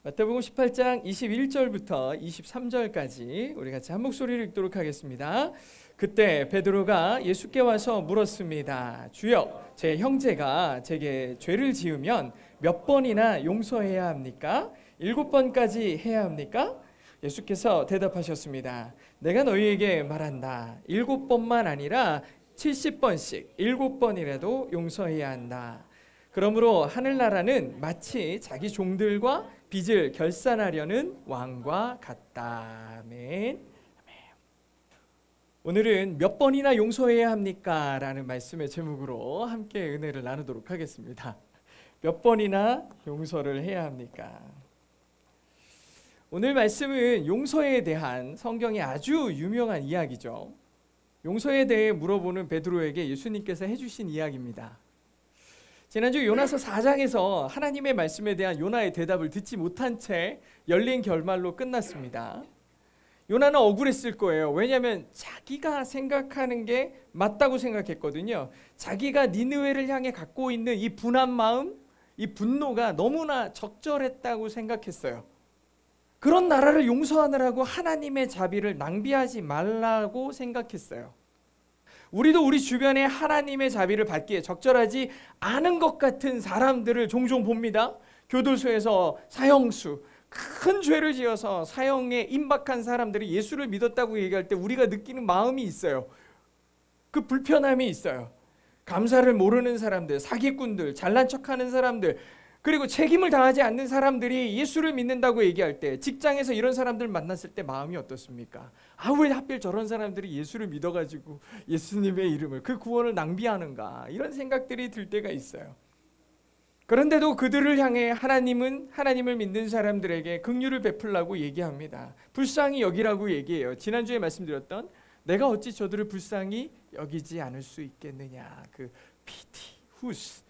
마태복음 18장 21절부터 23절까지 우리 같이 한 목소리를 읽도록 하겠습니다. 그때 베드로가 예수께 와서 물었습니다. 주여, 제 형제가 제게 죄를 지으면 몇 번이나 용서해야 합니까? 7번까지 해야 합니까? 예수께서 대답하셨습니다. 내가 너희에게 말한다. 7번만 아니라 70번씩 7번이라도 용서해야 한다. 그러므로 하늘나라는 마치 자기 종들과 빚을 결산하려는 왕과 같다. 아멘. 오늘은 몇 번이나 용서해야 합니까? 라는 말씀의 제목으로 함께 은혜를 나누도록 하겠습니다. 몇 번이나 용서를 해야 합니까? 오늘 말씀은 용서에 대한 성경의 아주 유명한 이야기죠. 용서에 대해 물어보는 베드로에게 예수님께서 해주신 이야기입니다. 지난주 요나서 4장에서 하나님의 말씀에 대한 요나의 대답을 듣지 못한 채 열린 결말로 끝났습니다. 요나는 억울했을 거예요. 왜냐하면 자기가 생각하는 게 맞다고 생각했거든요. 자기가 니느웨를 향해 갖고 있는 이 분한 마음, 이 분노가 너무나 적절했다고 생각했어요. 그런 나라를 용서하느라고 하나님의 자비를 낭비하지 말라고 생각했어요. 우리도 우리 주변에 하나님의 자비를 받기에 적절하지 않은 것 같은 사람들을 종종 봅니다. 교도소에서 사형수, 큰 죄를 지어서 사형에 임박한 사람들이 예수를 믿었다고 얘기할 때 우리가 느끼는 마음이 있어요. 그 불편함이 있어요. 감사를 모르는 사람들, 사기꾼들, 잘난 척하는 사람들, 그리고 책임을 다하지 않는 사람들이 예수를 믿는다고 얘기할 때, 직장에서 이런 사람들 만났을 때 마음이 어떻습니까? 왜 하필 저런 사람들이 예수를 믿어가지고 예수님의 이름을, 그 구원을 낭비하는가, 이런 생각들이 들 때가 있어요. 그런데도 그들을 향해 하나님은 하나님을 믿는 사람들에게 긍휼을 베풀라고 얘기합니다. 불쌍히 여기라고 얘기해요. 지난주에 말씀드렸던 내가 어찌 저들을 불쌍히 여기지 않을 수 있겠느냐, 그 pity, whose,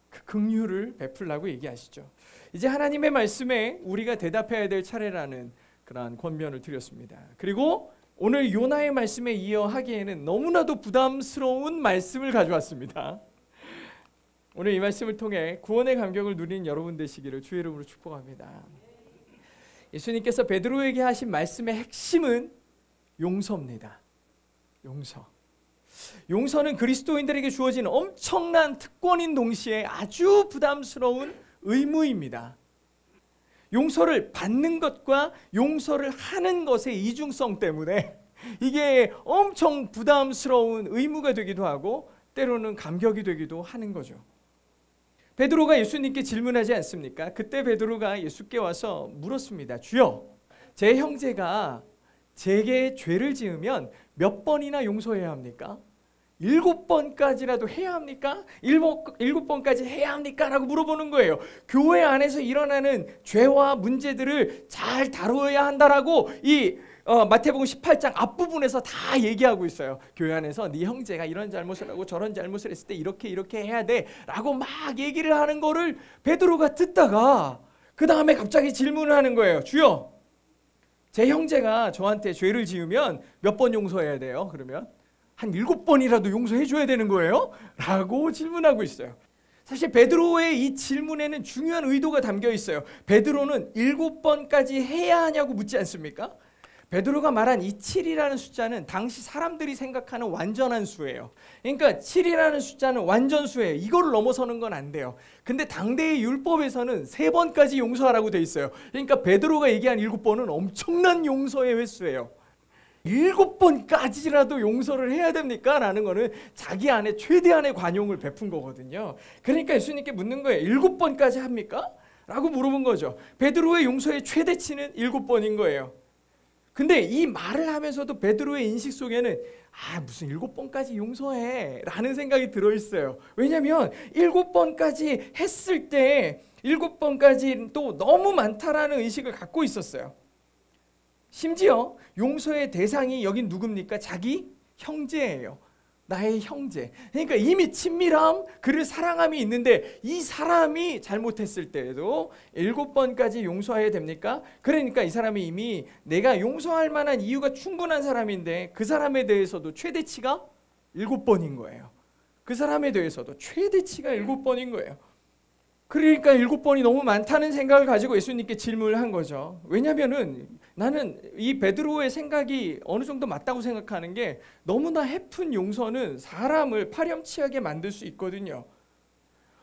그 긍휼을 베풀라고 얘기하시죠. 이제 하나님의 말씀에 우리가 대답해야 될 차례라는 그러한 권면을 드렸습니다. 그리고 오늘 요나의 말씀에 이어 하기에는 너무나도 부담스러운 말씀을 가져왔습니다. 오늘 이 말씀을 통해 구원의 감격을 누리는 여러분 되시기를 주의 이름으로 축복합니다. 예수님께서 베드로에게 하신 말씀의 핵심은 용서입니다. 용서. 용서는 그리스도인들에게 주어진 엄청난 특권인 동시에 아주 부담스러운 의무입니다. 용서를 받는 것과 용서를 하는 것의 이중성 때문에 이게 엄청 부담스러운 의무가 되기도 하고 때로는 감격이 되기도 하는 거죠. 베드로가 예수님께 질문하지 않습니까? 그때 베드로가 예수께 와서 물었습니다. 주여, 제 형제가 제게 죄를 지으면 몇 번이나 용서해야 합니까? 7번까지라도 해야 합니까? 7번까지 해야 합니까? 라고 물어보는 거예요. 교회 안에서 일어나는 죄와 문제들을 잘 다루어야 한다라고 이 마태복음 18장 앞부분에서 다 얘기하고 있어요. 교회 안에서 네 형제가 이런 잘못을 하고 저런 잘못을 했을 때 이렇게 해야 돼 라고 막 얘기를 하는 거를 베드로가 듣다가 그 다음에 갑자기 질문을 하는 거예요. 주여, 제 형제가 저한테 죄를 지으면 몇 번 용서해야 돼요? 그러면 한 7번이라도 용서해 줘야 되는 거예요? 라고 질문하고 있어요. 사실 베드로의 이 질문에는 중요한 의도가 담겨 있어요. 베드로는 7번까지 해야 하냐고 묻지 않습니까? 베드로가 말한 이 7이라는 숫자는 당시 사람들이 생각하는 완전한 수예요. 그러니까 7이라는 숫자는 완전 수예요. 이걸 넘어서는 건 안 돼요. 근데 당대의 율법에서는 3번까지 용서하라고 돼 있어요. 그러니까 베드로가 얘기한 7번은 엄청난 용서의 횟수예요. 7번까지라도 용서를 해야 됩니까? 라는 거는 자기 안에 최대한의 관용을 베푼 거거든요. 그러니까 예수님께 묻는 거예요. 7번까지 합니까? 라고 물어본 거죠. 베드로의 용서의 최대치는 7번인 거예요. 근데 이 말을 하면서도 베드로의 인식 속에는 무슨 7번까지 용서해 라는 생각이 들어있어요. 왜냐하면 7번까지 했을 때 7번까지 또 너무 많다라는 의식을 갖고 있었어요. 심지어 용서의 대상이 여긴 누굽니까? 자기 형제예요. 나의 형제. 그러니까 이미 친밀함, 그를 사랑함이 있는데 이 사람이 잘못했을 때에도 7번까지 용서해야 됩니까? 그러니까 이 사람이 이미 내가 용서할 만한 이유가 충분한 사람인데 그 사람에 대해서도 최대치가 7번인 거예요. 그 사람에 대해서도 최대치가 7번인 거예요. 그러니까 7번이 너무 많다는 생각을 가지고 예수님께 질문을 한 거죠. 왜냐하면은 나는 이 베드로의 생각이 어느 정도 맞다고 생각하는 게, 너무나 해픈 용서는 사람을 파렴치하게 만들 수 있거든요.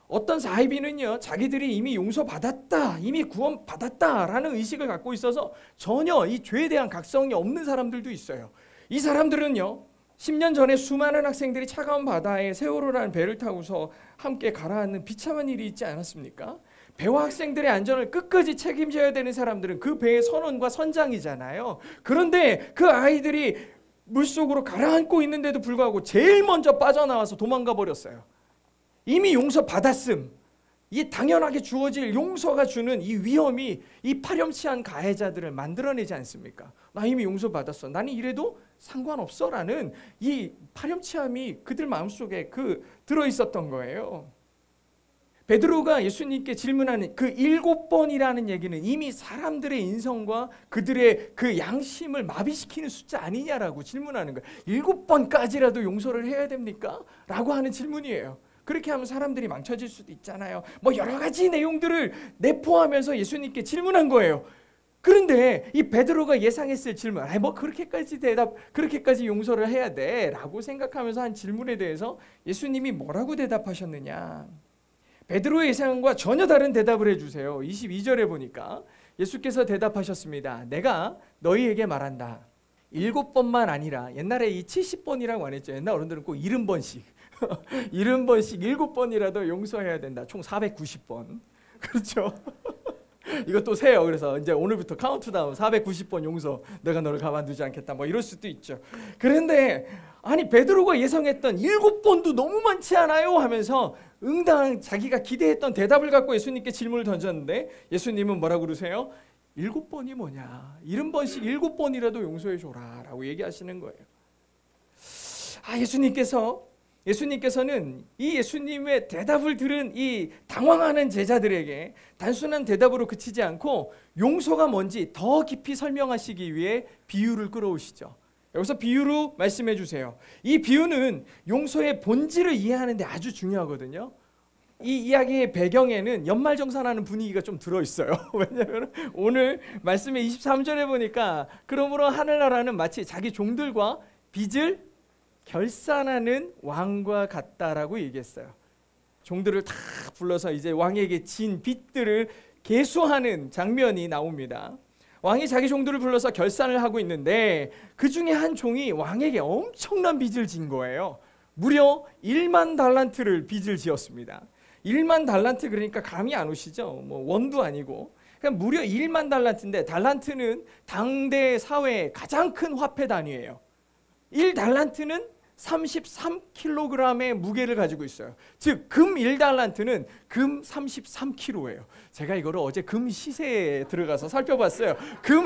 어떤 사이비는요, 자기들이 이미 용서받았다, 이미 구원받았다라는 의식을 갖고 있어서 전혀 이 죄에 대한 각성이 없는 사람들도 있어요. 이 사람들은요, 10년 전에 수많은 학생들이 차가운 바다에 세월호라는 배를 타고서 함께 가라앉는 비참한 일이 있지 않았습니까? 배와 학생들의 안전을 끝까지 책임져야 되는 사람들은 그 배의 선원과 선장이잖아요. 그런데 그 아이들이 물속으로 가라앉고 있는데도 불구하고 제일 먼저 빠져나와서 도망가 버렸어요. 이미 용서받았음, 이 당연하게 주어질 용서가 주는 이 위험이 이 파렴치한 가해자들을 만들어내지 않습니까? 나 이미 용서받았어, 나는 이래도 상관없어 라는 이 파렴치함이 그들 마음속에 들어있었던 거예요. 베드로가 예수님께 질문하는 그 7번이라는 얘기는 이미 사람들의 인성과 그들의 그 양심을 마비시키는 숫자 아니냐라고 질문하는 거예요. 7번까지라도 용서를 해야 됩니까? 라고 하는 질문이에요. 그렇게 하면 사람들이 망쳐질 수도 있잖아요. 뭐 여러 가지 내용들을 내포하면서 예수님께 질문한 거예요. 그런데 이 베드로가 예상했을 질문, 뭐 그렇게까지 용서를 해야 돼 라고 생각하면서 한 질문에 대해서 예수님이 뭐라고 대답하셨느냐? 베드로의 예상과 전혀 다른 대답을 해주세요. 22절에 보니까 예수께서 대답하셨습니다. 내가 너희에게 말한다. 7번만 아니라, 옛날에 이 70번이라고 안 했죠. 옛날 어른들은 꼭 70번씩 70번씩 7번이라도 용서해야 된다. 총 490번. 그렇죠? 이것도 세요. 그래서 이제 오늘부터 카운트다운 490번 용서, 내가 너를 가만두지 않겠다, 뭐 이럴 수도 있죠. 그런데 아니 베드로가 예상했던 7번도 너무 많지 않아요? 하면서 응당 자기가 기대했던 대답을 갖고 예수님께 질문을 던졌는데, 예수님은 뭐라고 그러세요? 7번이 뭐냐? 70번씩 7번이라도 용서해 줘라 라고 얘기하시는 거예요. 예수님께서는 이 예수님의 대답을 들은 이 당황하는 제자들에게 단순한 대답으로 그치지 않고 용서가 뭔지 더 깊이 설명하시기 위해 비유를 끌어오시죠. 여기서 비유로 말씀해 주세요. 이 비유는 용서의 본질을 이해하는 데 아주 중요하거든요. 이 이야기의 배경에는 연말정산하는 분위기가 좀 들어있어요. 왜냐하면 오늘 말씀의 23절에 보니까 그러므로 하늘나라는 마치 자기 종들과 빚을 결산하는 왕과 같다라고 얘기했어요. 종들을 다 불러서 이제 왕에게 진 빚들을 계수하는 장면이 나옵니다. 왕이 자기 종들을 불러서 결산을 하고 있는데 그 중에 한 종이 왕에게 엄청난 빚을 진 거예요. 무려 1만 달란트를 빚을 지었습니다. 1만 달란트 그러니까 감이 안 오시죠? 뭐 원도 아니고. 그냥 무려 1만 달란트인데, 달란트는 당대 사회의 가장 큰 화폐 단위예요. 1달란트는 33kg의 무게를 가지고 있어요. 즉 금 1달란트는 금 33kg예요. 제가 이거를 어제 금 시세에 들어가서 살펴봤어요. 금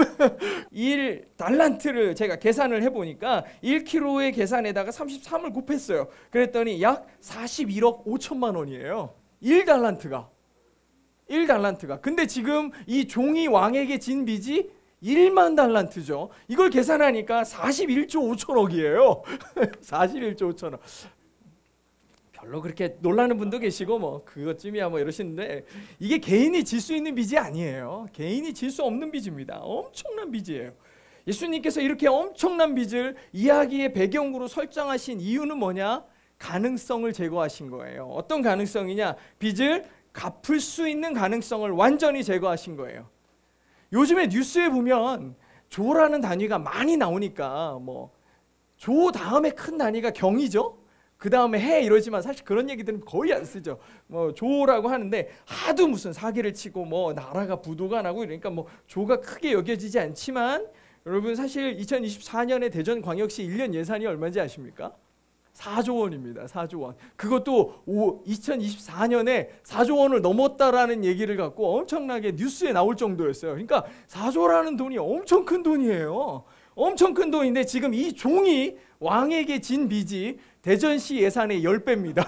1달란트를 제가 계산을 해보니까 1kg의 계산에다가 33을 곱했어요. 그랬더니 약 41억 5천만 원이에요. 1달란트가. 근데 지금 이 종이 왕에게 진 빚이 1만 달란트죠. 이걸 계산하니까 41조 5천억이에요. 41조 5천억. 별로 그렇게 놀라는 분도 계시고 뭐 그것쯤이야 뭐 이러시는데, 이게 개인이 질 수 있는 빚이 아니에요. 개인이 질 수 없는 빚입니다. 엄청난 빚이에요. 예수님께서 이렇게 엄청난 빚을 이야기의 배경으로 설정하신 이유는 뭐냐? 가능성을 제거하신 거예요. 어떤 가능성이냐? 빚을 갚을 수 있는 가능성을 완전히 제거하신 거예요. 요즘에 뉴스에 보면 조라는 단위가 많이 나오니까 뭐 조 다음에 큰 단위가 경이죠. 그 다음에 해 이러지만 사실 그런 얘기들은 거의 안 쓰죠. 뭐 조라고 하는데 하도 무슨 사기를 치고 뭐 나라가 부도가 나고 이러니까 뭐 조가 크게 여겨지지 않지만, 여러분 사실 2024년에 대전광역시 1년 예산이 얼마인지 아십니까? 4조 원입니다. 4조 원. 그것도 2024년에 4조 원을 넘었다라는 얘기를 갖고 엄청나게 뉴스에 나올 정도였어요. 그러니까 4조라는 돈이 엄청 큰 돈이에요. 엄청 큰 돈인데 지금 이 종이 왕에게 진 빚이 대전시 예산의 10배입니다.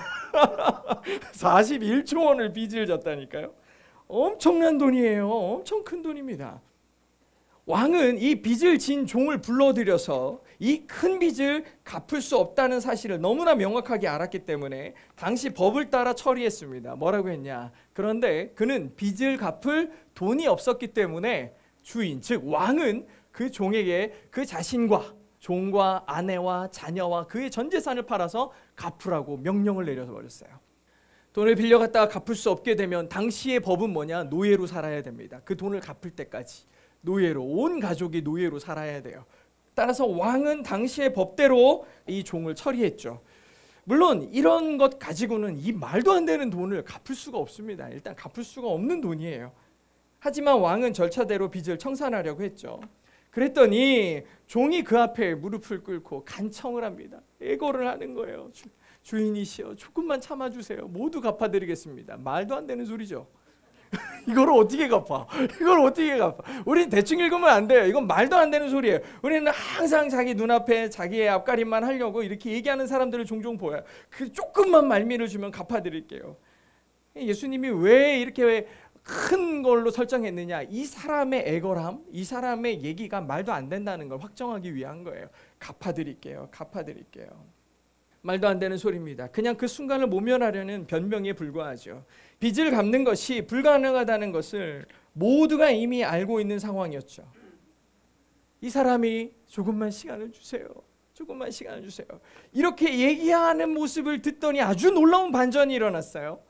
41조 원을 빚을 졌다니까요. 엄청난 돈이에요. 엄청 큰 돈입니다. 왕은 이 빚을 진 종을 불러들여서 이 큰 빚을 갚을 수 없다는 사실을 너무나 명확하게 알았기 때문에 당시 법을 따라 처리했습니다. 뭐라고 했냐? 그런데 그는 빚을 갚을 돈이 없었기 때문에 주인, 즉 왕은 그 종에게 그 자신과 종과 아내와 자녀와 그의 전 재산을 팔아서 갚으라고 명령을 내려버렸어요. 돈을 빌려갔다가 갚을 수 없게 되면 당시의 법은 뭐냐? 노예로 살아야 됩니다. 그 돈을 갚을 때까지 노예로, 온 가족이 노예로 살아야 돼요. 따라서 왕은 당시의 법대로 이 종을 처리했죠. 물론 이런 것 가지고는 이 말도 안 되는 돈을 갚을 수가 없습니다. 일단 갚을 수가 없는 돈이에요. 하지만 왕은 절차대로 빚을 청산하려고 했죠. 그랬더니 종이 그 앞에 무릎을 꿇고 간청을 합니다. 애걸을 하는 거예요. 주인이시여, 조금만 참아주세요. 모두 갚아드리겠습니다. 말도 안 되는 소리죠. 이걸 어떻게 갚아? 이걸 어떻게 갚아? 우린 대충 읽으면 안 돼요. 이건 말도 안 되는 소리예요. 우리는 항상 자기 눈앞에 자기의 앞가림만 하려고 이렇게 얘기하는 사람들을 종종 보여요. 그 조금만 말미를 주면 갚아드릴게요. 예수님이 왜 이렇게 큰 걸로 설정했느냐? 이 사람의 애걸함, 이 사람의 얘기가 말도 안 된다는 걸 확정하기 위한 거예요. 갚아드릴게요. 갚아드릴게요. 말도 안 되는 소리입니다. 그냥 그 순간을 모면하려는 변명에 불과하죠. 빚을 갚는 것이 불가능하다는 것을 모두가 이미 알고 있는 상황이었죠. 이 사람이 조금만 시간을 주세요. 조금만 시간을 주세요. 이렇게 얘기하는 모습을 듣더니 아주 놀라운 반전이 일어났어요.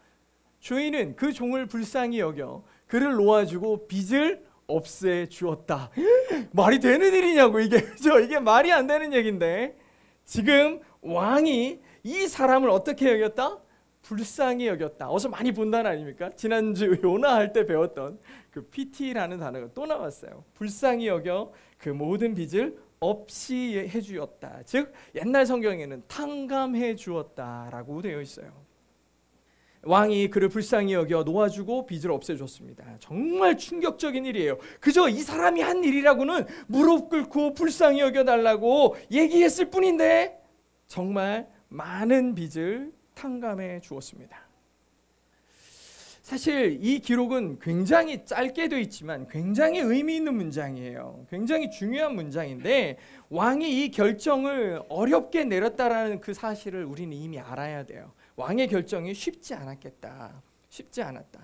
주인은 그 종을 불쌍히 여겨 그를 놓아주고 빚을 없애주었다. 말이 되는 일이냐고 이게. 이게 말이 안 되는 얘기인데 지금 왕이 이 사람을 어떻게 여겼다? 불쌍히 여겼다. 어서 많이 본 단어 아닙니까? 지난주 요나 할 때 배웠던 그 피티라는 단어가 또 나왔어요. 불쌍히 여겨 그 모든 빚을 없이 해주었다. 즉 옛날 성경에는 탕감해 주었다라고 되어 있어요. 왕이 그를 불쌍히 여겨 놓아주고 빚을 없애줬습니다. 정말 충격적인 일이에요. 그저 이 사람이 한 일이라고는 무릎 꿇고 불쌍히 여겨달라고 얘기했을 뿐인데 정말 많은 빚을 탕감해 주었습니다. 사실 이 기록은 굉장히 짧게 되어 있지만 굉장히 의미 있는 문장이에요. 굉장히 중요한 문장인데 왕이 이 결정을 어렵게 내렸다라는 그 사실을 우리는 이미 알아야 돼요. 왕의 결정이 쉽지 않았겠다. 쉽지 않았다.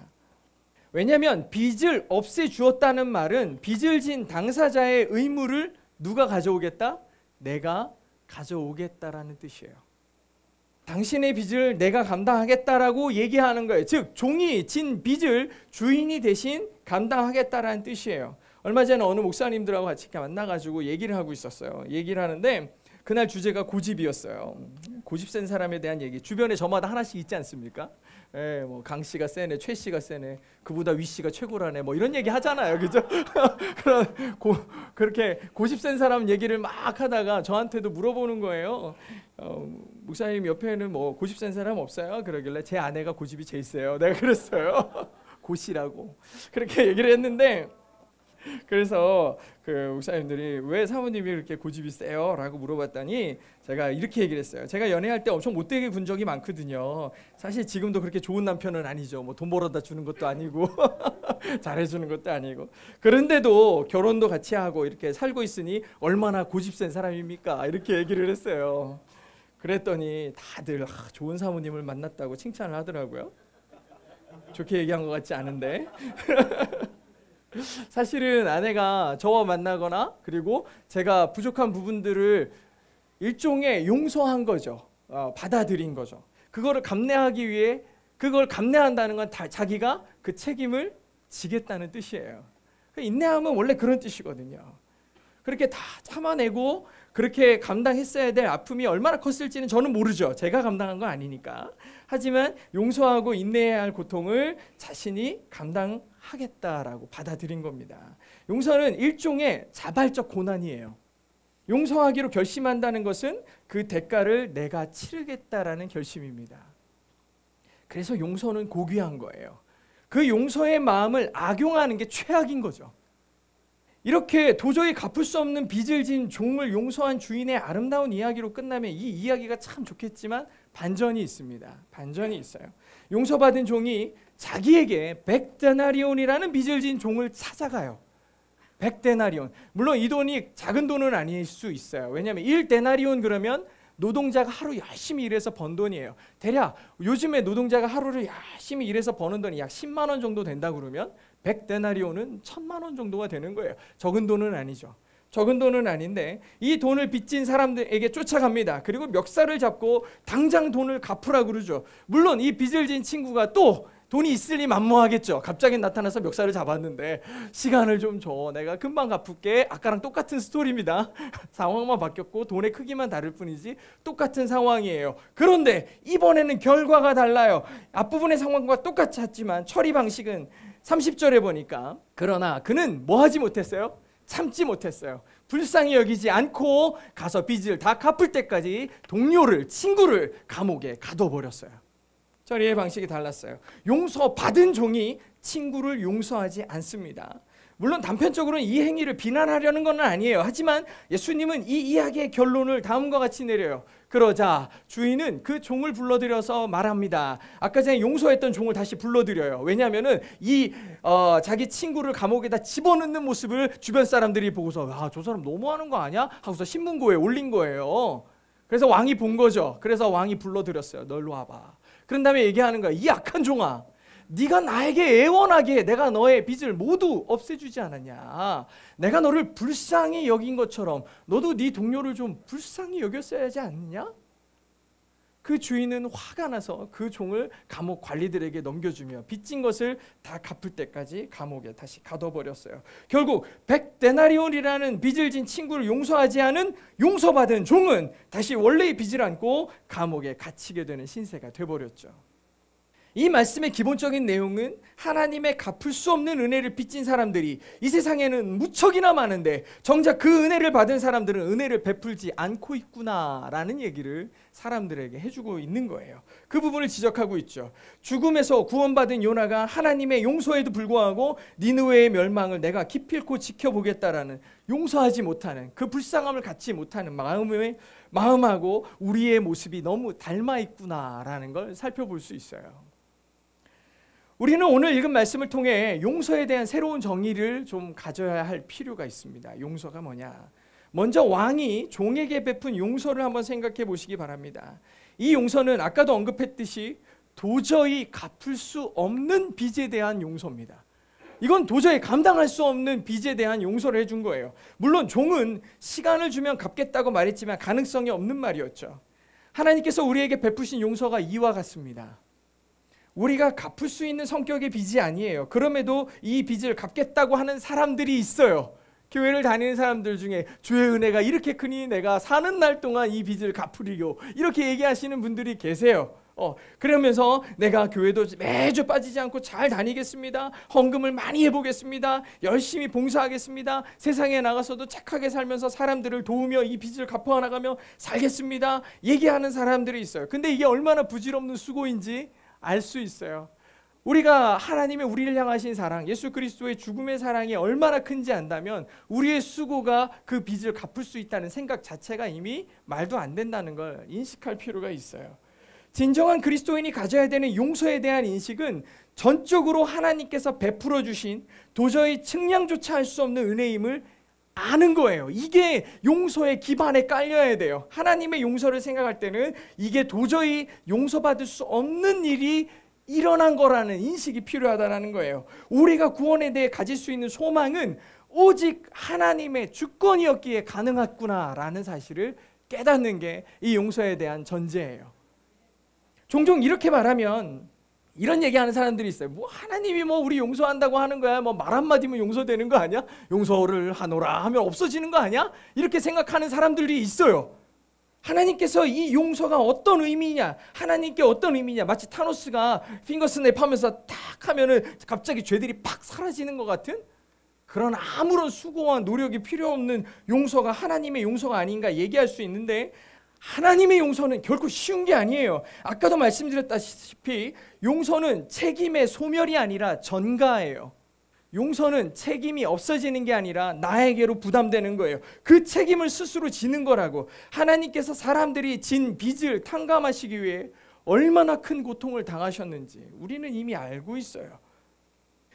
왜냐하면 빚을 없애주었다는 말은 빚을 진 당사자의 의무를 누가 가져오겠다? 내가 가져오겠다라는 뜻이에요. 당신의 빚을 내가 감당하겠다라고 얘기하는 거예요. 즉 종이 진 빚을 주인이 대신 감당하겠다라는 뜻이에요. 얼마 전에 어느 목사님들하고 같이 만나가지고 얘기를 하고 있었어요. 얘기를 하는데 그날 주제가 고집이었어요. 고집 센 사람에 대한 얘기. 주변에 저마다 하나씩 있지 않습니까? 뭐 강 씨가 세네, 최 씨가 세네, 그보다 위 씨가 최고라네, 뭐 이런 얘기 하잖아요, 그죠? 그렇게 고집 센 사람 얘기를 막 하다가 저한테도 물어보는 거예요. 목사님 옆에는 뭐 고집 센 사람 없어요? 그러길래 제 아내가 고집이 제일 세요. 내가 그랬어요. 고씨라고 그렇게 얘기를 했는데. 그래서 그 목사님들이 왜 사모님이 그렇게 고집이 세요? 라고 물어봤더니 제가 이렇게 얘기를 했어요. 제가 연애할 때 엄청 못되게 군 적이 많거든요. 사실 지금도 그렇게 좋은 남편은 아니죠. 뭐 돈 벌어다 주는 것도 아니고 잘해주는 것도 아니고. 그런데도 결혼도 같이 하고 이렇게 살고 있으니 얼마나 고집센 사람입니까? 이렇게 얘기를 했어요. 그랬더니 다들 좋은 사모님을 만났다고 칭찬을 하더라고요. 좋게 얘기한 것 같지 않은데. 사실은 아내가 저와 만나거나 그리고 제가 부족한 부분들을 일종의 용서한 거죠. 받아들인 거죠. 그거를 감내하기 위해 그걸 감내한다는 건 자기가 그 책임을 지겠다는 뜻이에요. 인내함은 원래 그런 뜻이거든요. 그렇게 다 참아내고 그렇게 감당했어야 될 아픔이 얼마나 컸을지는 저는 모르죠. 제가 감당한 건 아니니까. 하지만 용서하고 인내해야 할 고통을 자신이 감당하겠다라고 받아들인 겁니다. 용서는 일종의 자발적 고난이에요. 용서하기로 결심한다는 것은 그 대가를 내가 치르겠다라는 결심입니다. 그래서 용서는 고귀한 거예요. 그 용서의 마음을 악용하는 게 최악인 거죠. 이렇게 도저히 갚을 수 없는 빚을 진 종을 용서한 주인의 아름다운 이야기로 끝나면 이 이야기가 참 좋겠지만 반전이 있습니다. 반전이 있어요. 용서받은 종이 자기에게 100데나리온이라는 빚을 진 종을 찾아가요. 100데나리온. 물론 이 돈이 작은 돈은 아닐 수 있어요. 왜냐하면 1데나리온 그러면 노동자가 하루 열심히 일해서 번 돈이에요. 대략 요즘에 노동자가 하루를 열심히 일해서 버는 돈이 약 10만 원 정도 된다 그러면 100데나리온은 1000만 원 정도가 되는 거예요. 적은 돈은 아니죠. 적은 돈은 아닌데 이 돈을 빚진 사람들에게 쫓아갑니다. 그리고 멱살을 잡고 당장 돈을 갚으라 그러죠. 물론 이 빚을 진 친구가 또 돈이 있으니 만무하겠죠. 갑자기 나타나서 멱살을 잡았는데 시간을 좀 줘. 내가 금방 갚을게. 아까랑 똑같은 스토리입니다. 상황만 바뀌었고 돈의 크기만 다를 뿐이지 똑같은 상황이에요. 그런데 이번에는 결과가 달라요. 앞부분의 상황과 똑같았지만 처리 방식은 30절에 보니까 그러나 그는 뭐 하지 못했어요? 참지 못했어요. 불쌍히 여기지 않고 가서 빚을 다 갚을 때까지 동료를, 친구를 감옥에 가둬버렸어요. 처리의 방식이 달랐어요. 용서받은 종이 친구를 용서하지 않습니다. 물론 단편적으로는 이 행위를 비난하려는 건 아니에요. 하지만 예수님은 이 이야기의 결론을 다음과 같이 내려요. 그러자 주인은 그 종을 불러들여서 말합니다. 아까 전에 용서했던 종을 다시 불러들여요. 왜냐하면 자기 친구를 감옥에다 집어넣는 모습을 주변 사람들이 보고서 저 사람 너무하는 거 아니야? 하고서 신문고에 올린 거예요. 그래서 왕이 본 거죠. 그래서 왕이 불러들였어요. 너 일로 와봐. 그런 다음에 얘기하는 거야. 이 악한 종아, 네가 나에게 애원하게 내가 너의 빚을 모두 없애주지 않았냐. 내가 너를 불쌍히 여긴 것처럼 너도 네 동료를 좀 불쌍히 여겼어야 하지 않느냐. 그 주인은 화가 나서 그 종을 감옥 관리들에게 넘겨주며 빚진 것을 다 갚을 때까지 감옥에 다시 가둬버렸어요. 결국 100데나리온이라는 빚을 진 친구를 용서하지 않은 용서받은 종은 다시 원래의 빚을 안고 감옥에 갇히게 되는 신세가 돼버렸죠. 이 말씀의 기본적인 내용은 하나님의 갚을 수 없는 은혜를 빚진 사람들이 이 세상에는 무척이나 많은데 정작 그 은혜를 받은 사람들은 은혜를 베풀지 않고 있구나라는 얘기를 사람들에게 해주고 있는 거예요. 그 부분을 지적하고 있죠. 죽음에서 구원받은 요나가 하나님의 용서에도 불구하고 니느웨의 멸망을 내가 기필코 지켜보겠다라는 용서하지 못하는 그 불쌍함을 갖지 못하는 마음하고 우리의 모습이 너무 닮아 있구나라는 걸 살펴볼 수 있어요. 우리는 오늘 읽은 말씀을 통해 용서에 대한 새로운 정의를 좀 가져야 할 필요가 있습니다. 용서가 뭐냐? 먼저 왕이 종에게 베푼 용서를 한번 생각해 보시기 바랍니다. 이 용서는 아까도 언급했듯이 도저히 갚을 수 없는 빚에 대한 용서입니다. 이건 도저히 감당할 수 없는 빚에 대한 용서를 해준 거예요. 물론 종은 시간을 주면 갚겠다고 말했지만 가능성이 없는 말이었죠. 하나님께서 우리에게 베푸신 용서가 이와 같습니다. 우리가 갚을 수 있는 성격의 빚이 아니에요. 그럼에도 이 빚을 갚겠다고 하는 사람들이 있어요. 교회를 다니는 사람들 중에 주의 은혜가 이렇게 크니 내가 사는 날 동안 이 빚을 갚으리요, 이렇게 얘기하시는 분들이 계세요. 그러면서 내가 교회도 매주 빠지지 않고 잘 다니겠습니다. 헌금을 많이 해보겠습니다. 열심히 봉사하겠습니다. 세상에 나가서도 착하게 살면서 사람들을 도우며 이 빚을 갚아나가며 살겠습니다. 얘기하는 사람들이 있어요. 근데 이게 얼마나 부질없는 수고인지 알 수 있어요. 우리가 하나님의 우리를 향하신 사랑, 예수 그리스도의 죽음의 사랑이 얼마나 큰지 안다면 우리의 수고가 그 빚을 갚을 수 있다는 생각 자체가 이미 말도 안 된다는 걸 인식할 필요가 있어요. 진정한 그리스도인이 가져야 되는 용서에 대한 인식은 전적으로 하나님께서 베풀어 주신 도저히 측량조차 할 수 없는 은혜임을 아는 거예요. 이게 용서의 기반에 깔려야 돼요. 하나님의 용서를 생각할 때는 이게 도저히 용서받을 수 없는 일이 일어난 거라는 인식이 필요하다는 거예요. 우리가 구원에 대해 가질 수 있는 소망은 오직 하나님의 주권이었기에 가능했구나라는 사실을 깨닫는 게 이 용서에 대한 전제예요. 종종 이렇게 말하면 이런 얘기하는 사람들이 있어요. 뭐 하나님이 우리 용서한다고 하는 거야, 말 한마디면 용서되는 거 아니야? 용서를 하노라 하면 없어지는 거 아니야? 이렇게 생각하는 사람들이 있어요. 하나님께서 이 용서가 어떤 의미냐, 하나님께 어떤 의미냐, 마치 타노스가 핑거스냅 하면서 탁 하면은 갑자기 죄들이 팍 사라지는 것 같은 그런 아무런 수고와 노력이 필요 없는 용서가 하나님의 용서가 아닌가 얘기할 수 있는데, 하나님의 용서는 결코 쉬운 게 아니에요. 아까도 말씀드렸다시피 용서는 책임의 소멸이 아니라 전가예요. 용서는 책임이 없어지는 게 아니라 나에게로 부담되는 거예요. 그 책임을 스스로 지는 거라고. 하나님께서 사람들이 진 빚을 탕감하시기 위해 얼마나 큰 고통을 당하셨는지 우리는 이미 알고 있어요.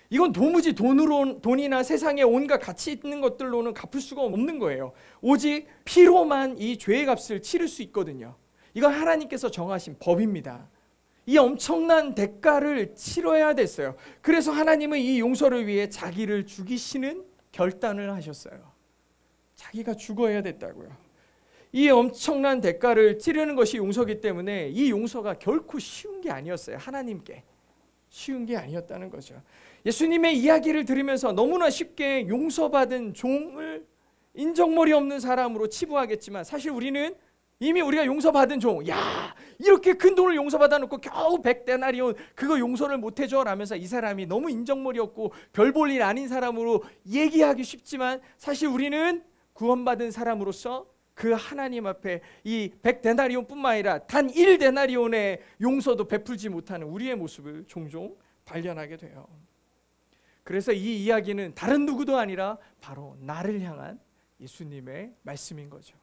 이건 도무지 돈이나 세상에 온갖 가치 있는 것들로는 갚을 수가 없는 거예요. 오직 피로만 이 죄의 값을 치를 수 있거든요. 이건 하나님께서 정하신 법입니다. 이 엄청난 대가를 치러야 됐어요. 그래서 하나님은 이 용서를 위해 자기를 죽이시는 결단을 하셨어요. 자기가 죽어야 됐다고요. 이 엄청난 대가를 치르는 것이 용서기 때문에 이 용서가 결코 쉬운 게 아니었어요. 하나님께 쉬운 게 아니었다는 거죠. 예수님의 이야기를 들으면서 너무나 쉽게 용서받은 종을 인정머리 없는 사람으로 치부하겠지만, 사실 우리는 이미 우리가 용서받은 종, 야 이렇게 큰 돈을 용서받아 놓고 겨우 100데나리온 그거 용서를 못 해줘 라면서 이 사람이 너무 인정머리 없고 별 볼 일 아닌 사람으로 얘기하기 쉽지만, 사실 우리는 구원받은 사람으로서 그 하나님 앞에 이 100데나리온 뿐만 아니라 단 1데나리온의 용서도 베풀지 못하는 우리의 모습을 종종 발견하게 돼요. 그래서 이 이야기는 다른 누구도 아니라 바로 나를 향한 예수님의 말씀인 거죠.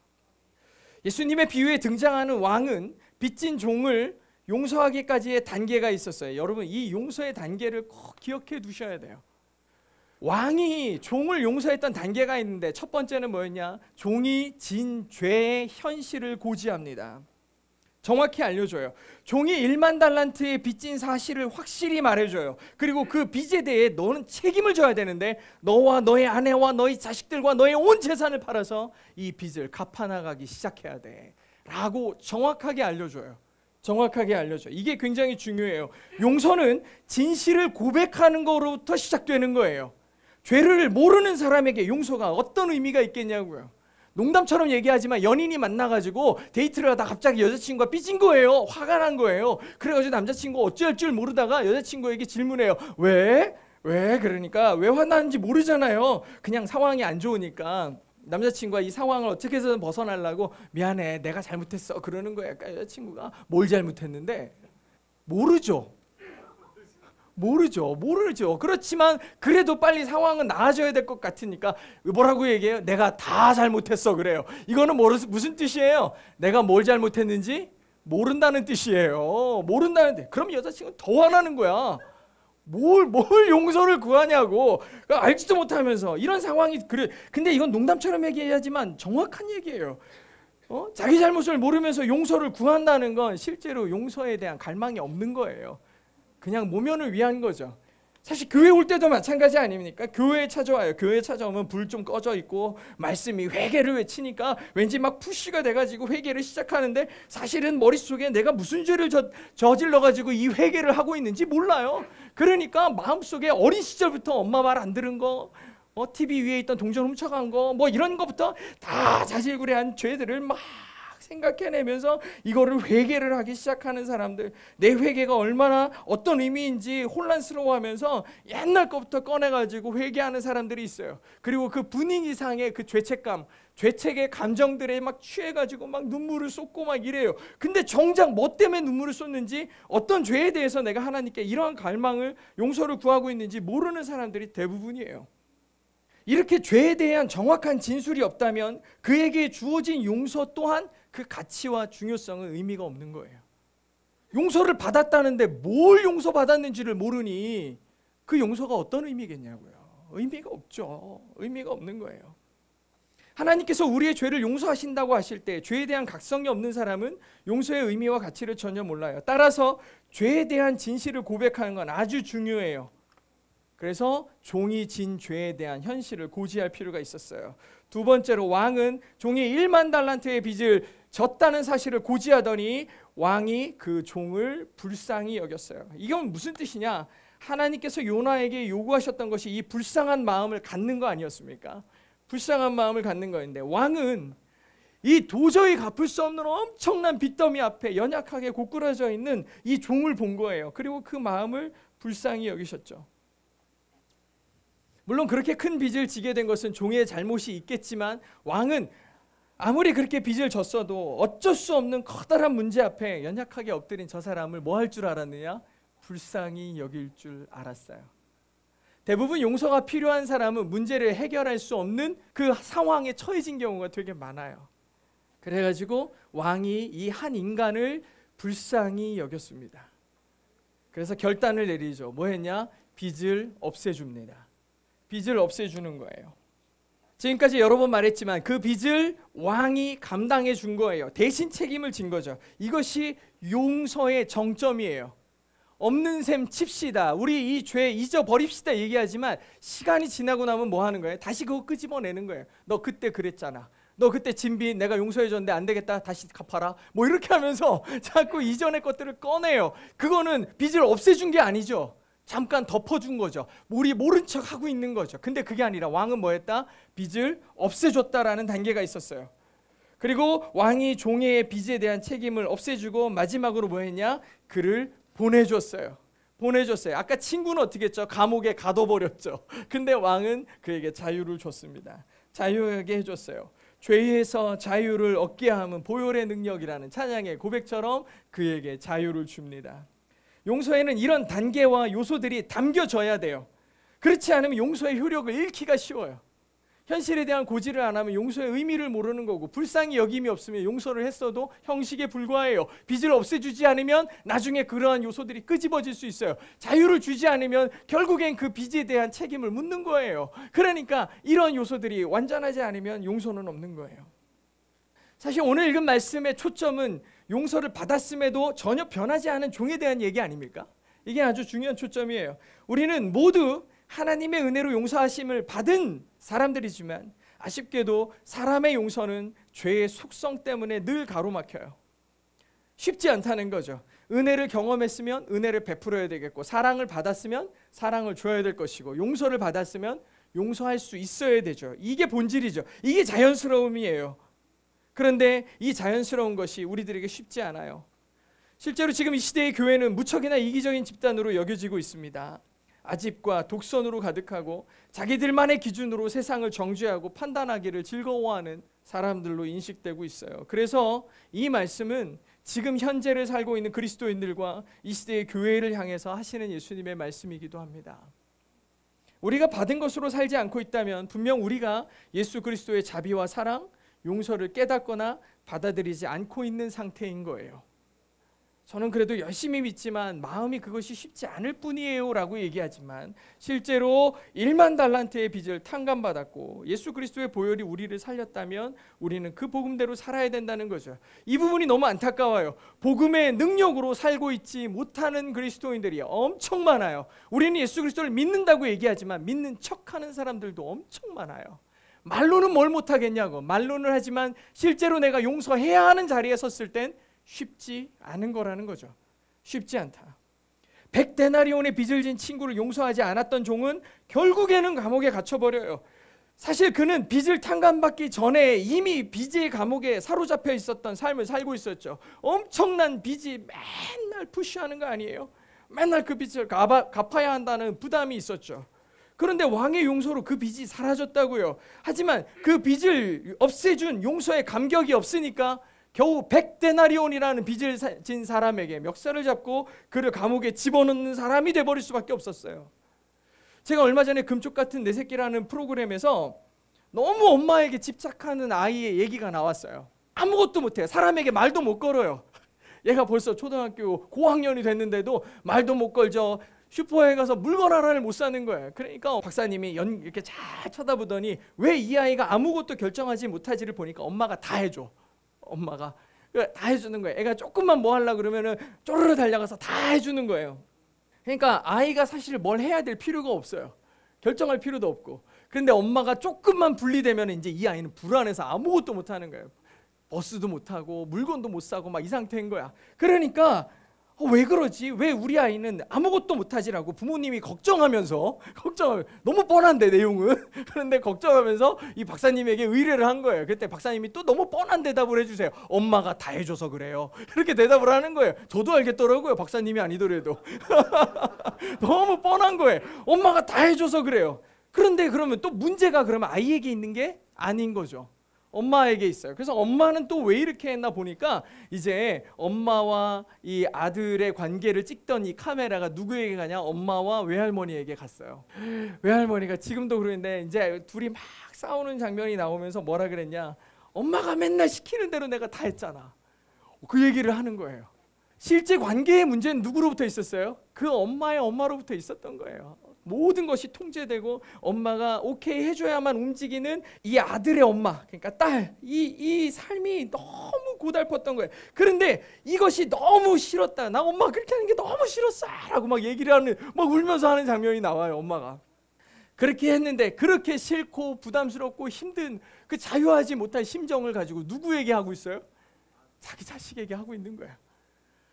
예수님의 비유에 등장하는 왕은 빚진 종을 용서하기까지의 단계가 있었어요. 여러분, 이 용서의 단계를 꼭 기억해 두셔야 돼요. 왕이 종을 용서했던 단계가 있는데, 첫 번째는 뭐였냐? 종이 진 죄의 현실을 고지합니다. 정확히 알려줘요. 종이 1만 달란트의 빚진 사실을 확실히 말해줘요. 그리고 그 빚에 대해 너는 책임을 져야 되는데, 너와 너의 아내와 너의 자식들과 너의 온 재산을 팔아서 이 빚을 갚아나가기 시작해야 돼 라고 정확하게 알려줘요. 정확하게 알려줘요. 이게 굉장히 중요해요. 용서는 진실을 고백하는 거로부터 시작되는 거예요. 죄를 모르는 사람에게 용서가 어떤 의미가 있겠냐고요. 농담처럼 얘기하지만 연인이 만나가지고 데이트를 하다 갑자기 여자친구가 삐진 거예요. 화가 난 거예요. 그래가지고 남자친구가 어찌할 줄 모르다가 여자친구에게 질문해요. 왜? 그러니까 왜 화나는지 모르잖아요. 그냥 상황이 안 좋으니까 남자친구가 이 상황을 어떻게 해서든 벗어나려고 미안해 내가 잘못했어 그러는 거예요. 그러니까 여자친구가 뭘 잘못했는데 모르죠. 그렇지만 그래도 빨리 상황은 나아져야 될 것 같으니까 뭐라고 얘기해요? 내가 다 잘못했어 그래요. 이거는 무슨 뜻이에요? 내가 뭘 잘못했는지 모른다는 뜻이에요. 모른다는데, 그럼 여자친구는 더 화나는 거야. 뭘 용서를 구하냐고. 알지도 못하면서 이런 상황이 그래. 근데 이건 농담처럼 얘기해야지만 정확한 얘기예요. 자기 잘못을 모르면서 용서를 구한다는 건 실제로 용서에 대한 갈망이 없는 거예요. 그냥 모면을 위한 거죠. 사실 교회 올 때도 마찬가지 아닙니까? 교회에 찾아와요. 교회에 찾아오면 불 좀 꺼져 있고 말씀이 회개를 외치니까 왠지 막 푸시가 돼가지고 회개를 시작하는데, 사실은 머릿속에 내가 무슨 죄를 저질러가지고 이 회개를 하고 있는지 몰라요. 그러니까 마음속에 어린 시절부터 엄마 말 안 들은 거, TV 위에 있던 동전 훔쳐간 거, 뭐 이런 거부터 다 자질구레한 죄들을 막 생각해내면서 이거를 회개를 하기 시작하는 사람들, 내 회개가 얼마나 어떤 의미인지 혼란스러워하면서 옛날 것부터 꺼내가지고 회개하는 사람들이 있어요. 그리고 그 분위기상의 그 죄책감, 죄책의 감정들에 막 취해가지고 막 눈물을 쏟고 막 이래요. 근데 정작 뭐 때문에 눈물을 쏟는지, 어떤 죄에 대해서 내가 하나님께 이러한 갈망을, 용서를 구하고 있는지 모르는 사람들이 대부분이에요. 이렇게 죄에 대한 정확한 진술이 없다면 그에게 주어진 용서 또한 그 가치와 중요성은 의미가 없는 거예요. 용서를 받았다는데 뭘 용서받았는지를 모르니 그 용서가 어떤 의미겠냐고요. 의미가 없죠. 의미가 없는 거예요. 하나님께서 우리의 죄를 용서하신다고 하실 때 죄에 대한 각성이 없는 사람은 용서의 의미와 가치를 전혀 몰라요. 따라서 죄에 대한 진실을 고백하는 건 아주 중요해요. 그래서 종이 진 죄에 대한 현실을 고지할 필요가 있었어요. 두 번째로, 왕은 종이 1만 달란트의 빚을 졌다는 사실을 고지하더니 왕이 그 종을 불쌍히 여겼어요. 이건 무슨 뜻이냐? 하나님께서 요나에게 요구하셨던 것이 이 불쌍한 마음을 갖는 거 아니었습니까? 불쌍한 마음을 갖는 거였는데, 왕은 이 도저히 갚을 수 없는 엄청난 빚더미 앞에 연약하게 고꾸라져 있는 이 종을 본 거예요. 그리고 그 마음을 불쌍히 여기셨죠. 물론 그렇게 큰 빚을 지게 된 것은 종의 잘못이 있겠지만, 왕은 아무리 그렇게 빚을 졌어도 어쩔 수 없는 커다란 문제 앞에 연약하게 엎드린 저 사람을 뭐 할 줄 알았느냐? 불쌍히 여길 줄 알았어요. 대부분 용서가 필요한 사람은 문제를 해결할 수 없는 그 상황에 처해진 경우가 되게 많아요. 그래가지고 왕이 이 한 인간을 불쌍히 여겼습니다. 그래서 결단을 내리죠. 뭐 했냐? 빚을 없애줍니다. 빚을 없애주는 거예요. 지금까지 여러 번 말했지만 그 빚을 왕이 감당해 준 거예요. 대신 책임을 진 거죠. 이것이 용서의 정점이에요. 없는 셈 칩시다. 우리 이 죄 잊어버립시다 얘기하지만 시간이 지나고 나면 뭐 하는 거예요? 다시 그거 끄집어내는 거예요. 너 그때 그랬잖아. 너 그때 진 빚 내가 용서해 줬는데 안 되겠다. 다시 갚아라. 뭐 이렇게 하면서 자꾸 이전의 것들을 꺼내요. 그거는 빚을 없애준 게 아니죠. 잠깐 덮어준 거죠. 우리 모른 척 하고 있는 거죠. 근데 그게 아니라 왕은 뭐 했다? 빚을 없애줬다라는 단계가 있었어요. 그리고 왕이 종의 빚에 대한 책임을 없애주고 마지막으로 뭐 했냐? 그를 보내줬어요. 아까 친구는 어떻게 했죠? 감옥에 가둬버렸죠. 근데 왕은 그에게 자유를 줬습니다. 자유하게 해줬어요. 죄에서 자유를 얻게 함은 보혈의 능력이라는 찬양의 고백처럼 그에게 자유를 줍니다. 용서에는 이런 단계와 요소들이 담겨져야 돼요. 그렇지 않으면 용서의 효력을 잃기가 쉬워요. 현실에 대한 고지를 안 하면 용서의 의미를 모르는 거고, 불쌍히 여김이 없으면 용서를 했어도 형식에 불과해요. 빚을 없애주지 않으면 나중에 그러한 요소들이 끄집어질 수 있어요. 자유를 주지 않으면 결국엔 그 빚에 대한 책임을 묻는 거예요. 그러니까 이런 요소들이 완전하지 않으면 용서는 없는 거예요. 사실 오늘 읽은 말씀의 초점은 용서를 받았음에도 전혀 변하지 않은 종에 대한 얘기 아닙니까? 이게 아주 중요한 초점이에요. 우리는 모두 하나님의 은혜로 용서하심을 받은 사람들이지만 아쉽게도 사람의 용서는 죄의 속성 때문에 늘 가로막혀요. 쉽지 않다는 거죠. 은혜를 경험했으면 은혜를 베풀어야 되겠고, 사랑을 받았으면 사랑을 줘야 될 것이고, 용서를 받았으면 용서할 수 있어야 되죠. 이게 본질이죠. 이게 자연스러움이에요. 그런데 이 자연스러운 것이 우리들에게 쉽지 않아요. 실제로 지금 이 시대의 교회는 무척이나 이기적인 집단으로 여겨지고 있습니다. 아집과 독선으로 가득하고 자기들만의 기준으로 세상을 정죄하고 판단하기를 즐거워하는 사람들로 인식되고 있어요. 그래서 이 말씀은 지금 현재를 살고 있는 그리스도인들과 이 시대의 교회를 향해서 하시는 예수님의 말씀이기도 합니다. 우리가 받은 것으로 살지 않고 있다면 분명 우리가 예수 그리스도의 자비와 사랑, 용서를 깨닫거나 받아들이지 않고 있는 상태인 거예요. 저는 그래도 열심히 믿지만 마음이 그것이 쉽지 않을 뿐이에요 라고 얘기하지만, 실제로 1만 달란트의 빚을 탕감받았고 예수 그리스도의 보혈이 우리를 살렸다면 우리는 그 복음대로 살아야 된다는 거죠. 이 부분이 너무 안타까워요. 복음의 능력으로 살고 있지 못하는 그리스도인들이 엄청 많아요. 우리는 예수 그리스도를 믿는다고 얘기하지만 믿는 척하는 사람들도 엄청 많아요. 말로는 뭘 못하겠냐고, 말로는 하지만 실제로 내가 용서해야 하는 자리에 섰을 땐 쉽지 않은 거라는 거죠. 쉽지 않다. 100데나리온의 빚을 진 친구를 용서하지 않았던 종은 결국에는 감옥에 갇혀버려요. 사실 그는 빚을 탕감받기 전에 이미 빚의 감옥에 사로잡혀 있었던 삶을 살고 있었죠. 엄청난 빚이 맨날 푸시하는 거 아니에요? 맨날 그 빚을 갚아야 한다는 부담이 있었죠. 그런데 왕의 용서로 그 빚이 사라졌다고요. 하지만 그 빚을 없애준 용서의 감격이 없으니까 겨우 100데나리온이라는 빚을 진 사람에게 멱살을 잡고 그를 감옥에 집어넣는 사람이 돼버릴 수밖에 없었어요. 제가 얼마 전에 금쪽 같은 내 새끼라는 프로그램에서 너무 엄마에게 집착하는 아이의 얘기가 나왔어요. 아무것도 못해요. 사람에게 말도 못 걸어요. 얘가 벌써 초등학교 고학년이 됐는데도 말도 못 걸죠. 슈퍼에 가서 물건 하나를 못 사는 거예요. 그러니까 박사님이 이렇게 잘 쳐다보더니 왜 이 아이가 아무것도 결정하지 못하지를 보니까 엄마가 다 해줘. 엄마가 다 해주는 거예요. 애가 조금만 뭐 하려고 그러면은 쪼르르 달려가서 다 해주는 거예요. 그러니까 아이가 사실 뭘 해야 될 필요가 없어요. 결정할 필요도 없고. 그런데 엄마가 조금만 분리되면 이제 이 아이는 불안해서 아무것도 못 하는 거예요. 버스도 못 타고 물건도 못 사고 막 이 상태인 거야. 그러니까 왜 그러지? 왜 우리 아이는 아무것도 못하지라고 부모님이 걱정하면서 너무 뻔한데 내용은 그런데 걱정하면서 이 박사님에게 의뢰를 한 거예요. 그때 박사님이 또 너무 뻔한 대답을 해주세요. 엄마가 다 해줘서 그래요. 이렇게 대답을 하는 거예요. 저도 알겠더라고요. 박사님이 아니더라도 너무 뻔한 거예요. 엄마가 다 해줘서 그래요. 그런데 그러면 또 문제가 그러면 아이에게 있는 게 아닌 거죠. 엄마에게 있어요. 그래서 엄마는 또 왜 이렇게 했나 보니까 이제 엄마와 이 아들의 관계를 찍던 이 카메라가 누구에게 가냐? 엄마와 외할머니에게 갔어요. 외할머니가 지금도 그러는데 이제 둘이 막 싸우는 장면이 나오면서 뭐라 그랬냐? 엄마가 맨날 시키는 대로 내가 다 했잖아. 그 얘기를 하는 거예요. 실제 관계의 문제는 누구로부터 있었어요? 그 엄마의 엄마로부터 있었던 거예요. 모든 것이 통제되고 엄마가 오케이 해줘야만 움직이는 이 아들의 엄마, 그러니까 딸, 이 삶이 너무 고달팠던 거예요. 그런데 이것이 너무 싫었다. 나 엄마 그렇게 하는 게 너무 싫었어 라고 막 얘기를 하는, 막 울면서 하는 장면이 나와요. 엄마가 그렇게 했는데 그렇게 싫고 부담스럽고 힘든 그 자유하지 못할 심정을 가지고 누구에게 하고 있어요? 자기 자식에게 하고 있는 거예요.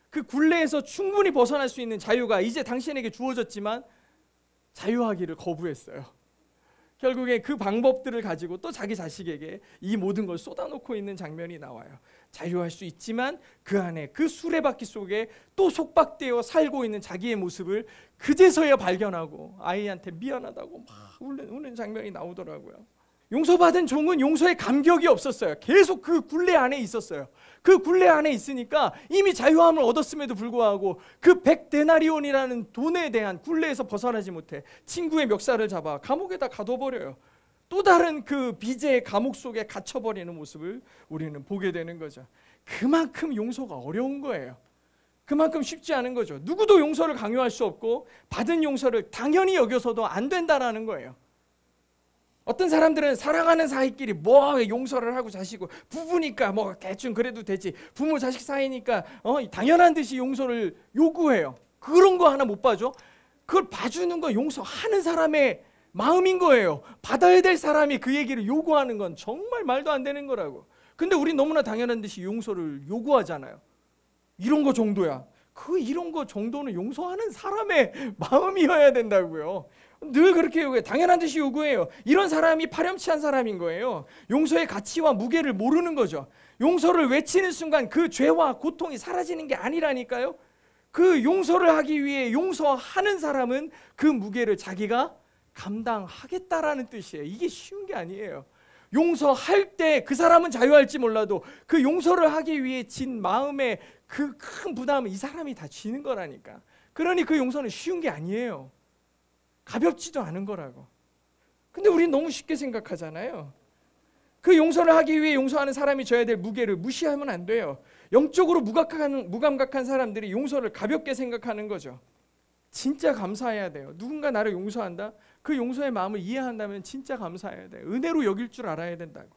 그 굴레에서 충분히 벗어날 수 있는 자유가 이제 당신에게 주어졌지만 자유하기를 거부했어요. 결국에 그 방법들을 가지고 또 자기 자식에게 이 모든 걸 쏟아놓고 있는 장면이 나와요. 자유할 수 있지만 그 안에 그 수레바퀴 속에 또 속박되어 살고 있는 자기의 모습을 그제서야 발견하고 아이한테 미안하다고 막 우는 장면이 나오더라고요. 용서받은 종은 용서의 감격이 없었어요. 계속 그 굴레 안에 있었어요. 그 굴레 안에 있으니까 이미 자유함을 얻었음에도 불구하고 그 100데나리온이라는 돈에 대한 굴레에서 벗어나지 못해 친구의 멱살을 잡아 감옥에다 가둬버려요. 또 다른 그 빚의 감옥 속에 갇혀버리는 모습을 우리는 보게 되는 거죠. 그만큼 용서가 어려운 거예요. 그만큼 쉽지 않은 거죠. 누구도 용서를 강요할 수 없고 받은 용서를 당연히 여겨서도 안 된다라는 거예요. 어떤 사람들은 사랑하는 사이끼리 뭐 용서를 하고 자시고 부부니까 뭐 대충 그래도 되지, 부모 자식 사이니까 당연한 듯이 용서를 요구해요. 그런 거 하나 못 봐줘? 그걸 봐주는 건 용서하는 사람의 마음인 거예요. 받아야 될 사람이 그 얘기를 요구하는 건 정말 말도 안 되는 거라고. 근데 우린 너무나 당연한 듯이 용서를 요구하잖아요. 이런 거 정도야. 이런 거 정도는 용서하는 사람의 마음이어야 된다고요. 늘 그렇게 요구해. 당연한 듯이 요구해요. 이런 사람이 파렴치한 사람인 거예요. 용서의 가치와 무게를 모르는 거죠. 용서를 외치는 순간 그 죄와 고통이 사라지는 게 아니라니까요. 그 용서를 하기 위해 용서하는 사람은 그 무게를 자기가 감당하겠다라는 뜻이에요. 이게 쉬운 게 아니에요. 용서할 때 그 사람은 자유할지 몰라도 그 용서를 하기 위해 진 마음의 그 큰 부담은 이 사람이 다 지는 거라니까. 그러니 그 용서는 쉬운 게 아니에요. 가볍지도 않은 거라고. 근데 우린 너무 쉽게 생각하잖아요. 그 용서를 하기 위해 용서하는 사람이 져야 될 무게를 무시하면 안 돼요. 영적으로 무감각한 사람들이 용서를 가볍게 생각하는 거죠. 진짜 감사해야 돼요. 누군가 나를 용서한다? 그 용서의 마음을 이해한다면 진짜 감사해야 돼요. 은혜로 여길 줄 알아야 된다고.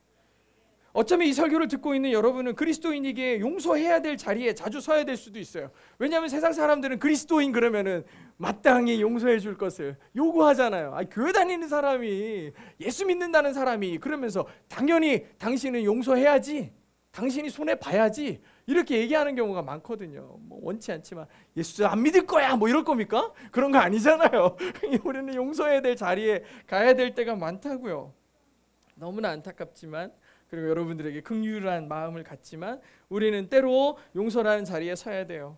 어쩌면 이 설교를 듣고 있는 여러분은 그리스도인에게 용서해야 될 자리에 자주 서야 될 수도 있어요. 왜냐하면 세상 사람들은 그리스도인 그러면은 마땅히 용서해 줄 것을 요구하잖아요. 교회 다니는 사람이, 예수 믿는다는 사람이 그러면서 당연히 당신은 용서해야지, 당신이 손해 봐야지, 이렇게 얘기하는 경우가 많거든요. 뭐 원치 않지만 예수 안 믿을 거야 뭐 이럴 겁니까? 그런 거 아니잖아요. 우리는 용서해야 될 자리에 가야 될 때가 많다고요. 너무나 안타깝지만, 그리고 여러분들에게 긍휼한 마음을 갖지만 우리는 때로 용서라는 자리에 서야 돼요.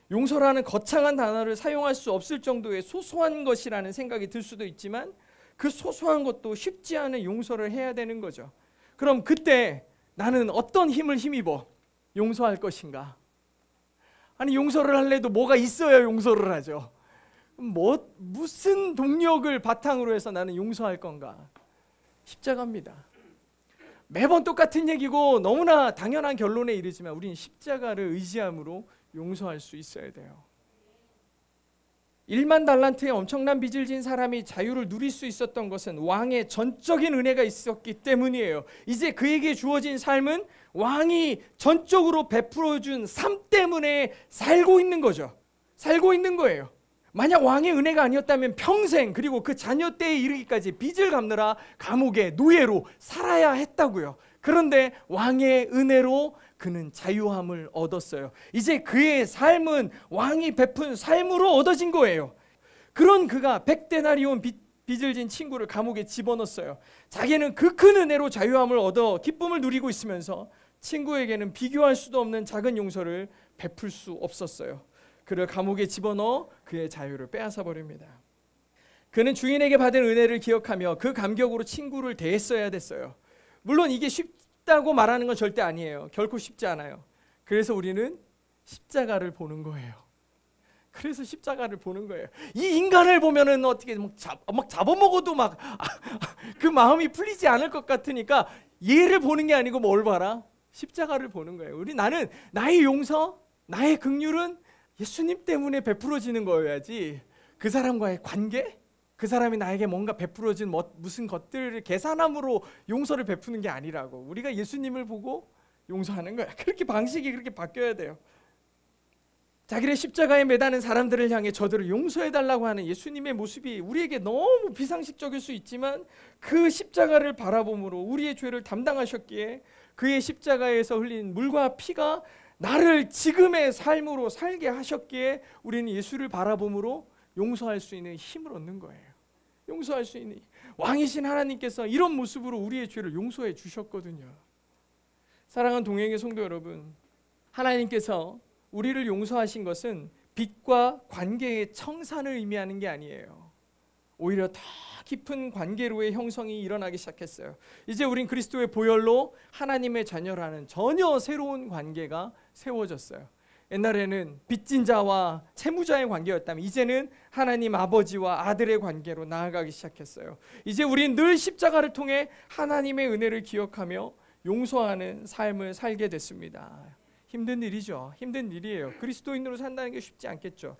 용서라는 거창한 단어를 사용할 수 없을 정도의 소소한 것이라는 생각이 들 수도 있지만 그 소소한 것도 쉽지 않은 용서를 해야 되는 거죠. 그럼 그때 나는 어떤 힘을 힘입어 용서할 것인가? 아니, 용서를 할래도 뭐가 있어야 용서를 하죠. 무슨 동력을 바탕으로 해서 나는 용서할 건가? 십자가입니다. 매번 똑같은 얘기고 너무나 당연한 결론에 이르지만 우리는 십자가를 의지함으로 용서할 수 있어야 돼요. 1만 달란트의 엄청난 빚을 진 사람이 자유를 누릴 수 있었던 것은 왕의 전적인 은혜가 있었기 때문이에요. 이제 그에게 주어진 삶은 왕이 전적으로 베풀어준 삶 때문에 살고 있는 거죠. 살고 있는 거예요. 만약 왕의 은혜가 아니었다면 평생, 그리고 그 자녀 때에 이르기까지 빚을 갚느라 감옥의 노예로 살아야 했다고요. 그런데 왕의 은혜로 그는 자유함을 얻었어요. 이제 그의 삶은 왕이 베푼 삶으로 얻어진 거예요. 그런 그가 100데나리온 빚을 진 친구를 감옥에 집어넣었어요. 자기는 그 큰 은혜로 자유함을 얻어 기쁨을 누리고 있으면서 친구에게는 비교할 수도 없는 작은 용서를 베풀 수 없었어요. 그를 감옥에 집어넣어 그의 자유를 빼앗아 버립니다. 그는 주인에게 받은 은혜를 기억하며 그 감격으로 친구를 대했어야 됐어요. 물론 이게 쉽다고 말하는 건 절대 아니에요. 결코 쉽지 않아요. 그래서 우리는 십자가를 보는 거예요. 그래서 십자가를 보는 거예요. 이 인간을 보면은 어떻게 막 잡아먹어도 막 그 마음이 풀리지 않을 것 같으니까 얘를 보는 게 아니고 뭘 봐라? 십자가를 보는 거예요. 나는 나의 용서, 나의 긍휼은 예수님 때문에 베풀어지는 거여야지 그 사람과의 관계, 그 사람이 나에게 뭔가 베풀어진 무슨 것들을 계산함으로 용서를 베푸는 게 아니라고. 우리가 예수님을 보고 용서하는 거야. 그렇게 방식이 그렇게 바뀌어야 돼요. 자기를 십자가에 매다는 사람들을 향해 저들을 용서해달라고 하는 예수님의 모습이 우리에게 너무 비상식적일 수 있지만, 그 십자가를 바라봄으로 우리의 죄를 담당하셨기에 그의 십자가에서 흘린 물과 피가 나를 지금의 삶으로 살게 하셨기에 우리는 예수를 바라봄으로 용서할 수 있는 힘을 얻는 거예요. 용서할 수 있는, 왕이신 하나님께서 이런 모습으로 우리의 죄를 용서해 주셨거든요. 사랑하는 동행의 성도 여러분, 하나님께서 우리를 용서하신 것은 빚과 관계의 청산을 의미하는 게 아니에요. 오히려 더 깊은 관계로의 형성이 일어나기 시작했어요. 이제 우린 그리스도의 보혈로 하나님의 자녀라는 전혀 새로운 관계가 세워졌어요. 옛날에는 빚진 자와 채무자의 관계였다면 이제는 하나님 아버지와 아들의 관계로 나아가기 시작했어요. 이제 우린 늘 십자가를 통해 하나님의 은혜를 기억하며 용서하는 삶을 살게 됐습니다. 힘든 일이죠. 힘든 일이에요. 그리스도인으로 산다는 게 쉽지 않겠죠.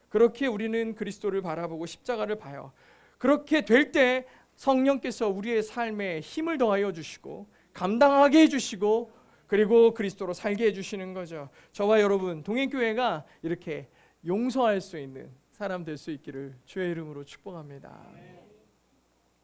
그렇게 우리는 그리스도를 바라보고 십자가를 봐요. 그렇게 될 때 성령께서 우리의 삶에 힘을 더하여 주시고 감당하게 해주시고 그리고 그리스도로 살게 해주시는 거죠. 저와 여러분 동행교회가 이렇게 용서할 수 있는 사람 될 수 있기를 주의 이름으로 축복합니다.